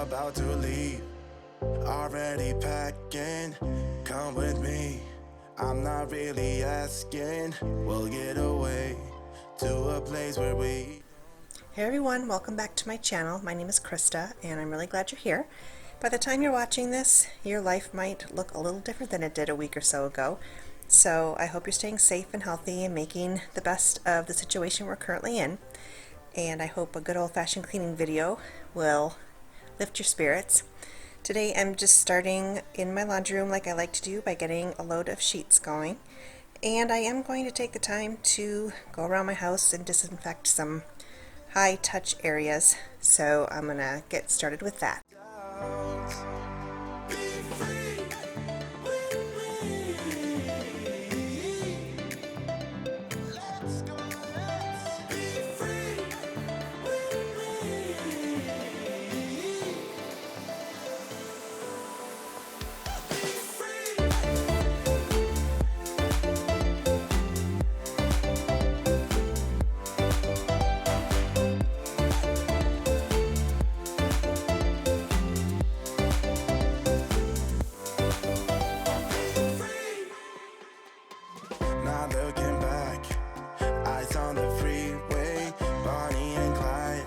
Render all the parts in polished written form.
about to leave, already packing. Come with me, I'm not really asking. We'll get away to a place where we... Hey everyone, welcome back to my channel. My name is Krysta and I'm really glad you're here. By the time you're watching this, your life might look a little different than it did a week or so ago. So I hope you're staying safe and healthy and making the best of the situation we're currently in. And I hope a good old-fashioned cleaning video will lift your spirits. Today I'm just starting in my laundry room like I like to do by getting a load of sheets going. And I am going to take the time to go around my house and disinfect some high touch areas, so I'm gonna get started with that. Not looking back, eyes on the freeway, Bonnie and Clyde,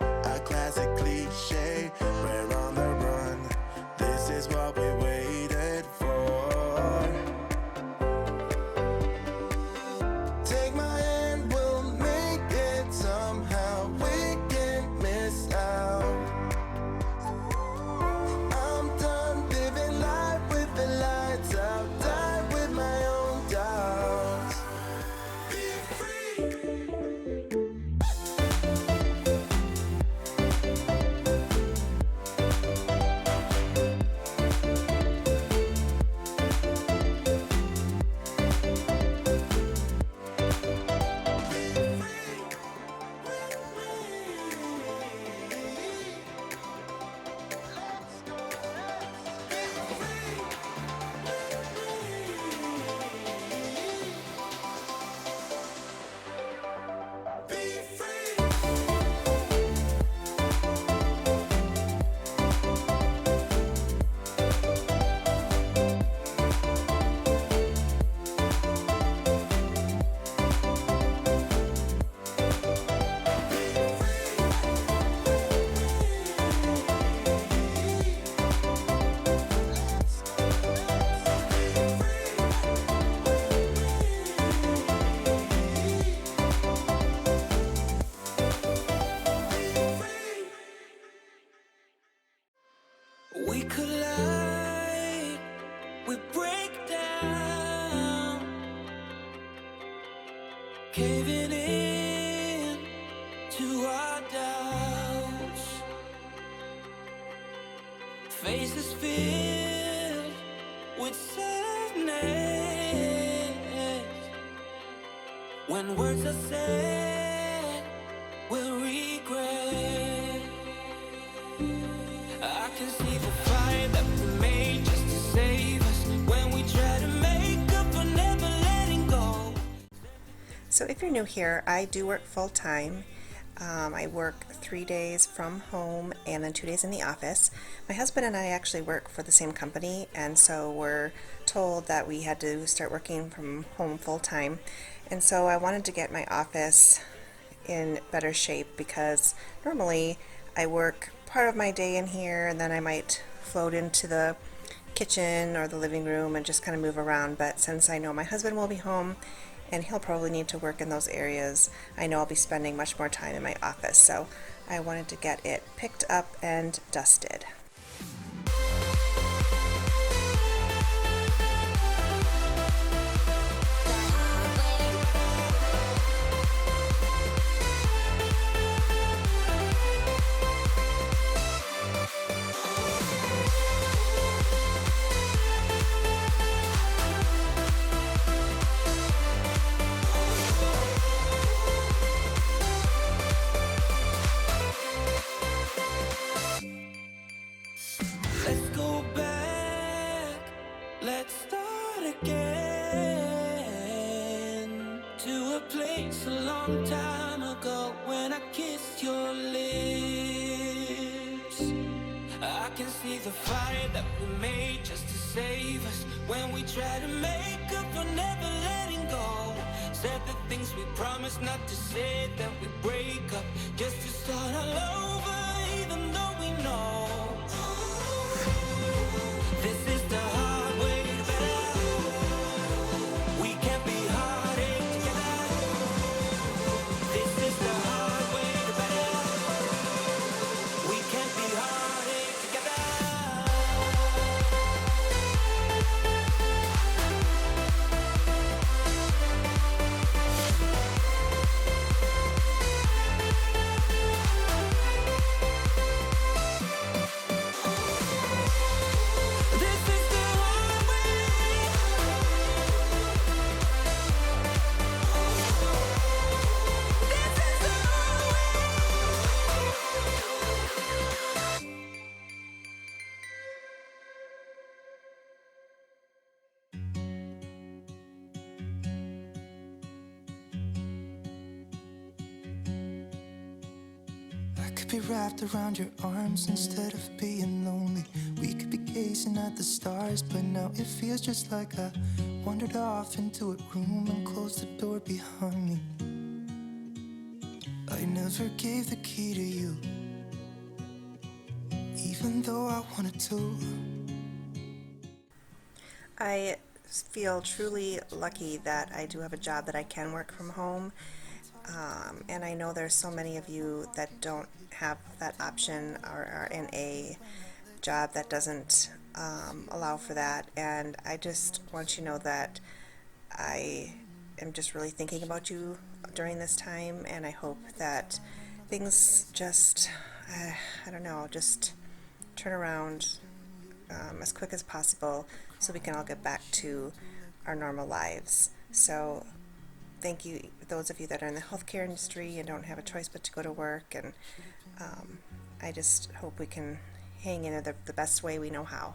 a classic cliche. We're on the run, this is what we waited for. Take my hand, we'll make it somehow, we can't miss out. I'm done living life with the lights out, die with my own doubts. Be free. We collide, we break down, caving in to our doubts. Faces filled with sadness. When words are said, we'll regret. I can see the fire that we made just to save us when we try to make up for never letting go. So if you're new here, I do work full-time. I work 3 days from home and then 2 days in the office. My husband and I actually work for the same company, and so we're told that we had to start working from home full-time. And so I wanted to get my office in better shape because normally I work part of my day in here and then I might float into the kitchen or the living room and just kind of move around. But since I know my husband will be home and he'll probably need to work in those areas, I know I'll be spending much more time in my office. So I wanted to get it picked up and dusted. long time ago when I kissed your lips. I can see the fire that we made just to save us. When we try to make up for never letting go, said the things we promised not to say, then we break up just to start all over, even though we know this is the hard way to better. We can't be heartache together. This is the hard way to better. We can't be heartache together. I could be wrapped around your arms instead of being lonely. We could be gazing at the stars, but now it feels just like I wandered off into a room and closed the door behind me. I never gave the key to you, even though I wanted to. I feel truly lucky that I do have a job that I can work from home. And I know there's so many of you that don't have that option or are in a job that doesn't allow for that. And I just want you to know that I am just really thinking about you during this time, and I hope that things just, I don't know, just turn around as quick as possible so we can all get back to our normal lives. So thank you, those of you that are in the healthcare industry and don't have a choice but to go to work, and I just hope we can hang in there the best way we know how.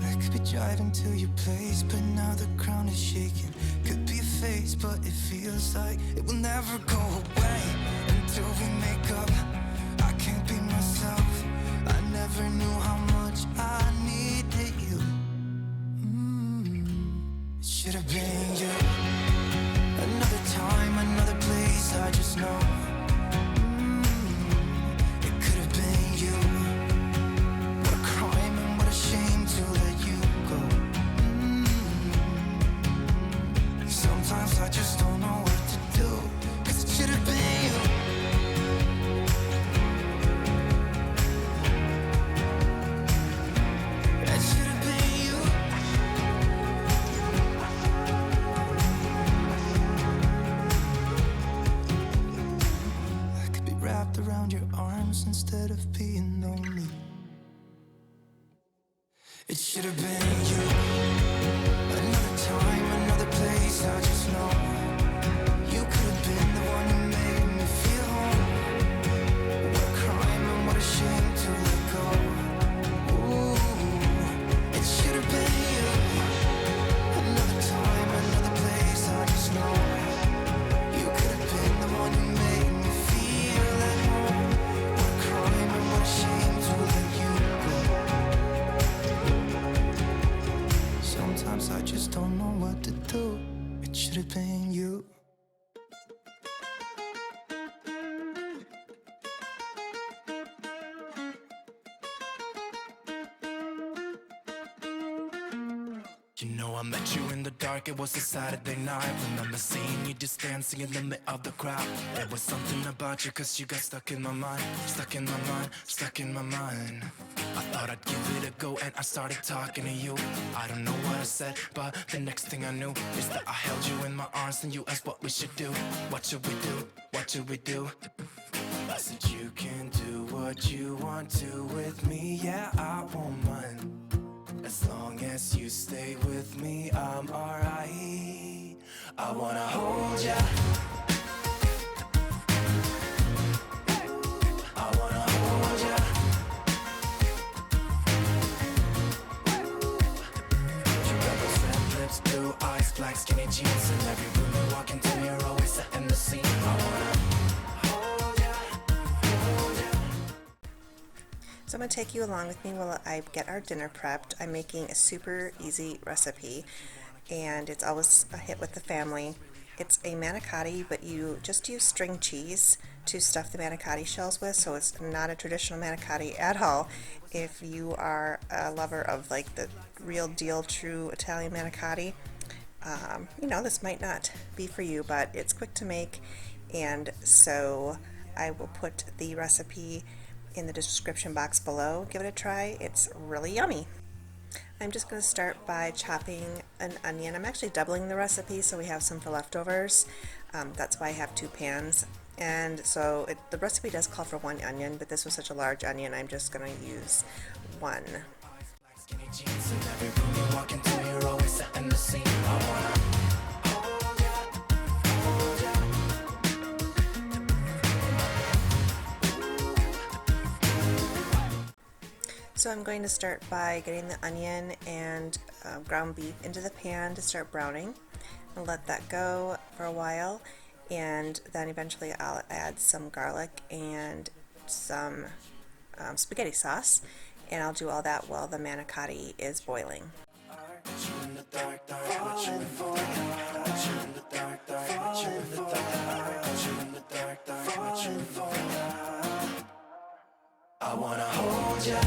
I could be driving to your place, but now the ground is shaking. Could be a phase, but it feels like it will never go away until we make up. I can't be myself. I never knew how much I needed you. It should have been you. Another time, another place, I just know. It could have been you. What a crime and what a shame to let you go. Sometimes I just don't know what to do, 'cause it should have been you. It should have been you. I could be wrapped around your arms instead of being lonely. It should have been you. Another time, another place, I just know. You could have been the one who made me feel home. What a crime and what a shame to let go. Ooh, it should have been you. Another time, another place, I just know. You could have been the one who made me feel at home. What a crime and what a shame to let you go. Sometimes I just don't know what to do. It should have been you. You know I met you in the dark, it was a Saturday night. Remember seeing you just dancing in the middle of the crowd. There was something about you, 'cause you got stuck in my mind. Stuck in my mind, stuck in my mind. I thought I'd give it a go and I started talking to you. I don't know what I said, but the next thing I knew is that I held you in my arms and you asked what we should do. What should we do? What should we do? I said you can do what you want to with me, yeah, I won't mind. As long as you stay with me, I'm alright. I wanna hold ya. I wanna hold ya. You got those red lips, blue eyes, black skinny jeans. In every room you walk into, you're always setting the scene. I wanna hold ya. So I'm going to take you along with me while I get our dinner prepped. I'm making a super easy recipe, and it's always a hit with the family. It's a manicotti, but you just use string cheese to stuff the manicotti shells with, so it's not a traditional manicotti at all. If you are a lover of like the real deal true Italian manicotti, this might not be for you, but it's quick to make, and so I will put the recipe in the description box below. Give it a try. It's really yummy. I'm just going to start by chopping an onion. I'm actually doubling the recipe so we have some for leftovers. That's why I have 2 pans. And so the recipe does call for 1 onion, but this was such a large onion, I'm just going to use 1. So I'm going to start by getting the onion and ground beef into the pan to start browning. I'll let that go for a while, and then eventually I'll add some garlic and some spaghetti sauce, and I'll do all that while the manicotti is boiling. I wanna hold ya.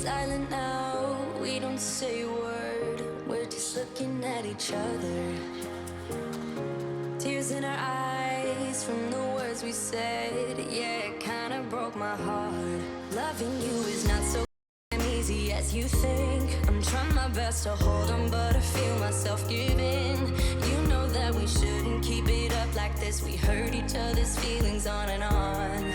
Silent now, we don't say a word. We're just looking at each other. Tears in our eyes from the words we said. Yeah, it kinda broke my heart. Loving you is not so easy as you think. I'm trying my best to hold on, but I feel myself giving. You know that we shouldn't keep it up like this. We hurt each other's feelings on and on.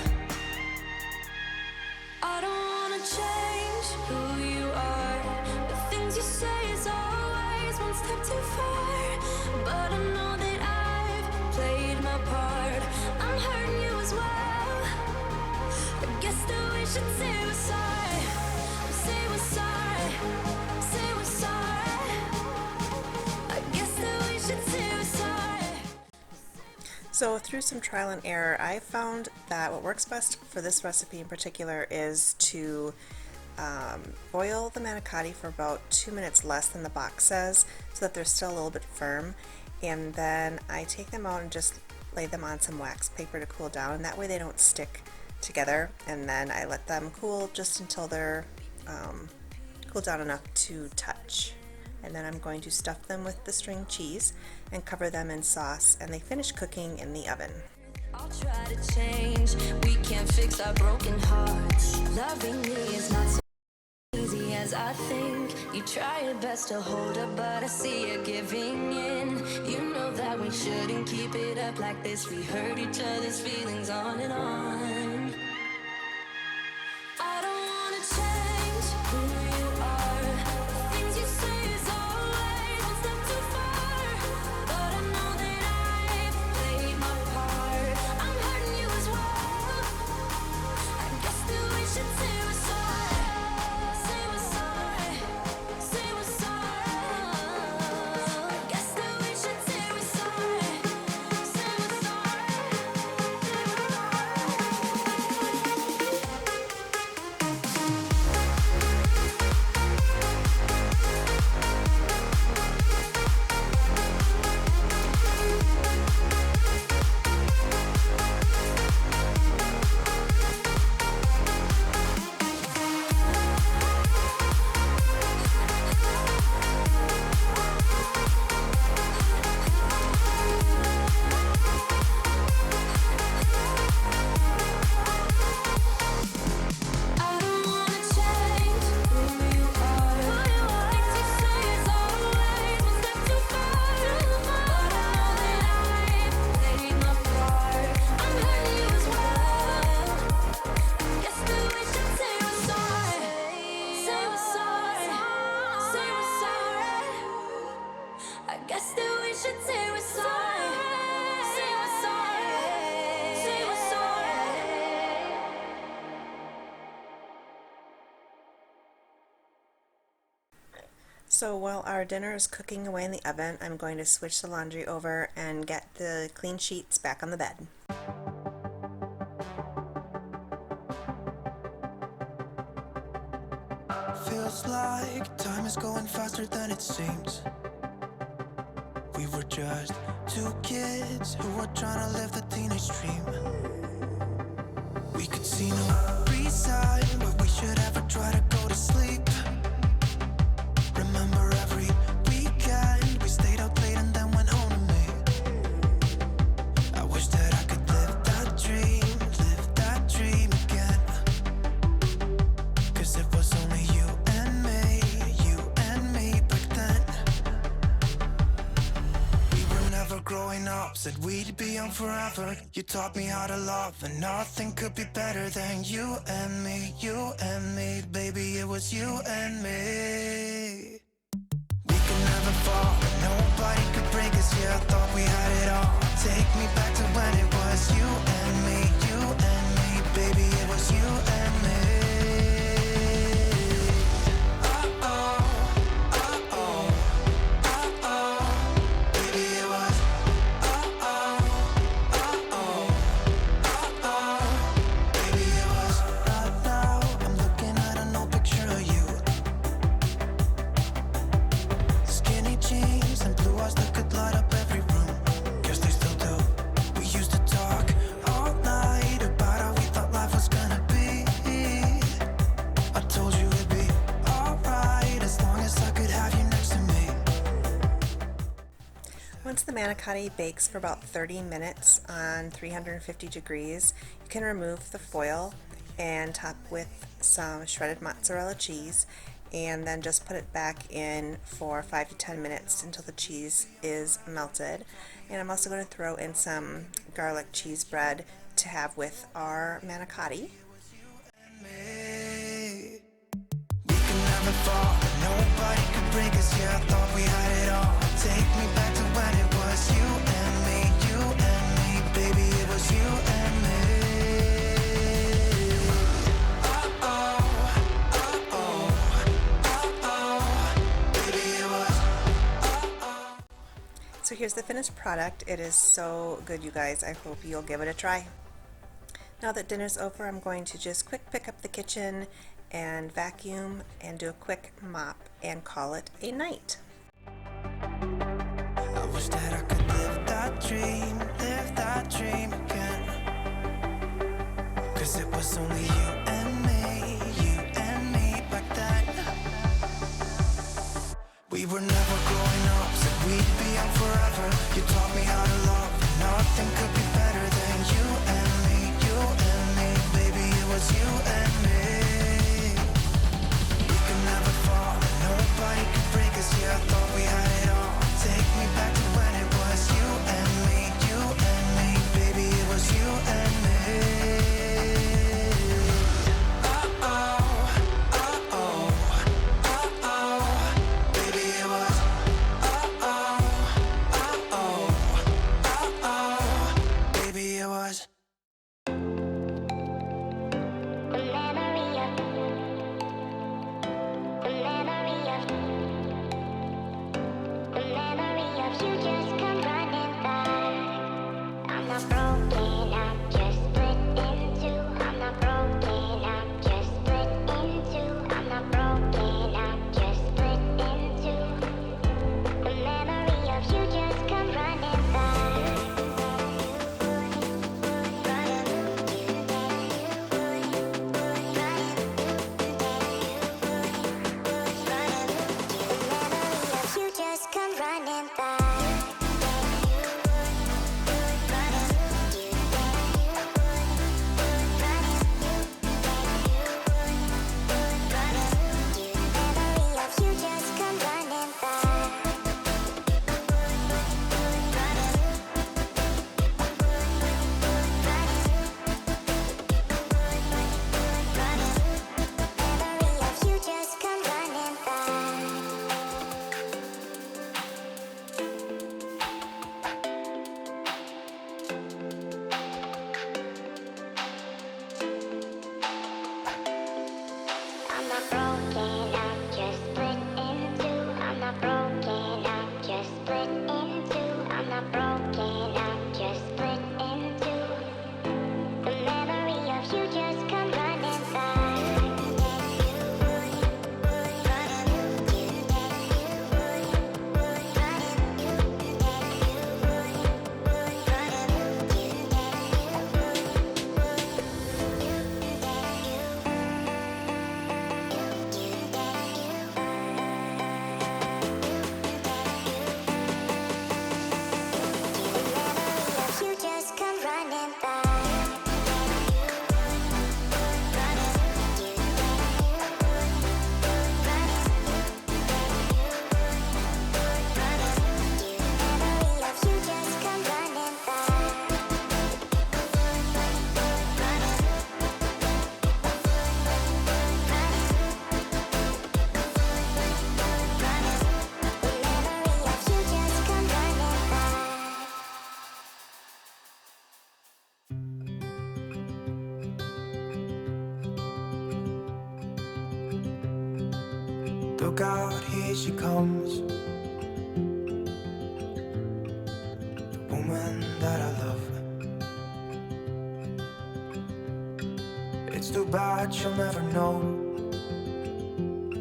I don't wanna change who you are. The things you say is always one step too far. But I know that I've played my part. I'm hurting you as well. I guess that we should say we're sorry. Say we're sorry. Say we're sorry. I guess that we should say we're sorry. So through some trial and error, I found that what works best for this recipe in particular is to boil the manicotti for about 2 minutes less than the box says, so that they're still a little bit firm, and then I take them out and just lay them on some wax paper to cool down, and that way they don't stick together, and then I let them cool just until they're cooled down enough to touch. And then I'm going to stuff them with the string cheese and cover them in sauce, and they finish cooking in the oven. I'll try to change. We can't fix our broken hearts. Loving me is not so easy as I think. You try your best to hold up, but I see you giving in. You know that we shouldn't keep it up like this. We hurt each other's feelings on and on. I don't wanna change who you are. The things you say is always one step too far. But I know that I've played my part. I'm hurting you as well. I guess that we should say we're sorry. Say we're sorry. Say we're sorry. I guess that we should say we're sorry. Say we're sorry. I guess that we should say we're sorry. Say we're sorry. Say we're sorry. So while our dinner is cooking away in the oven, I'm going to switch the laundry over and get the clean sheets back on the bed. Feels like time is going faster than it seems. We were just two kids who were trying to live the teenage dream. We could see no reason why we should ever try to go to sleep. Remember every weekend we stayed out late and then went home to me. I wish that I could live that dream again. 'Cause it was only you and me back then. We were never growing up, said we'd be young forever. You taught me how to love, and nothing could be better than you and me, baby, it was you and me. We could never fall, and nobody could break us, yeah, I thought we had it all. Take me back to when it was you and me, baby, it was you and me. Once the manicotti bakes for about 30 minutes on 350 degrees, you can remove the foil and top with some shredded mozzarella cheese, and then just put it back in for 5 to 10 minutes until the cheese is melted. And I'm also going to throw in some garlic cheese bread to have with our manicotti. Nobody could break us, yeah, I thought we had it all. Take me back to when it was you and me, baby, it was you and me. Baby, it was. So here's the finished product. It is so good, you guys. I hope you'll give it a try. Now that dinner's over, I'm going to just quick pick up the kitchen and vacuum and do a quick mop and call it a night. I wish that I could live that dream again. 'Cause it was only you and me back then. We were never growing up, said we'd be young forever. You taught me how to love, nothing could be better than you and me, baby, it was you and me. Never fall, nobody could break us, yeah, I thought we had it all. Take me back to when it was you and me, baby, it was you and me. Baby, it was. Baby, it was. Look out, here she comes, the woman that I love. It's too bad she'll never know.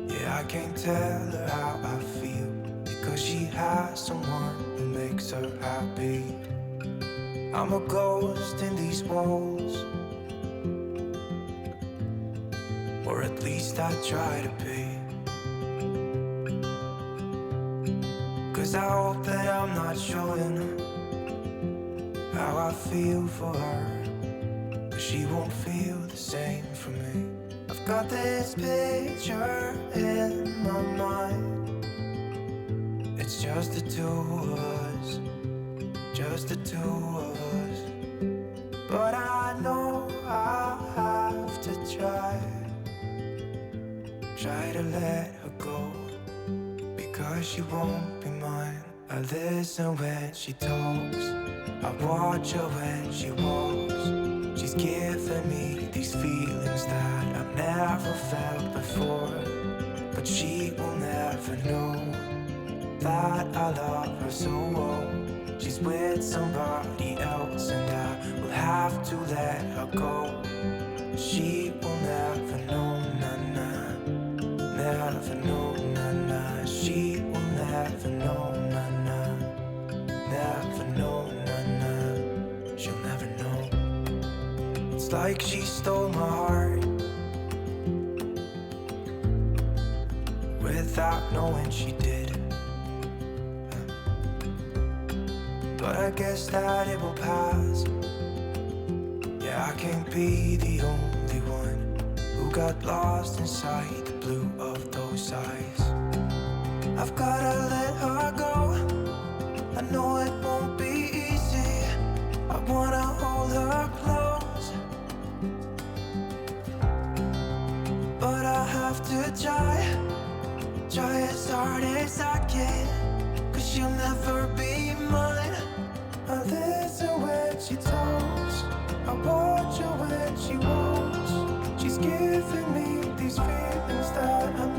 Yeah, I can't tell her how I feel, because she has someone who makes her happy. I'm a ghost in these walls, or at least I try to be. 'Cause I hope that I'm not showing how I feel for her, but she won't feel the same for me. I've got this picture in my mind. It's just the two of us, just the two of us. But I know I'll have to try to let her go, because she won't be mine. I listen when she talks, I watch her when she walks. She's giving me these feelings that I've never felt before, but she will never know that I love her so well. She's with somebody else and I will have to let her go. She will never know, nah, never know, nah. She will never know, nah, never know, nah. She'll never know. It's like she stole my heart without knowing she did. But I guess that it will pass. Yeah, I can't be the only one who got lost inside the blue of those eyes. I've gotta let her go. I know it won't be easy. I wanna hold her close, but I have to try as hard as I can, 'cause she'll never be mine. I listen when she talks, I watch her when she walks. She's giving me these feelings that I'm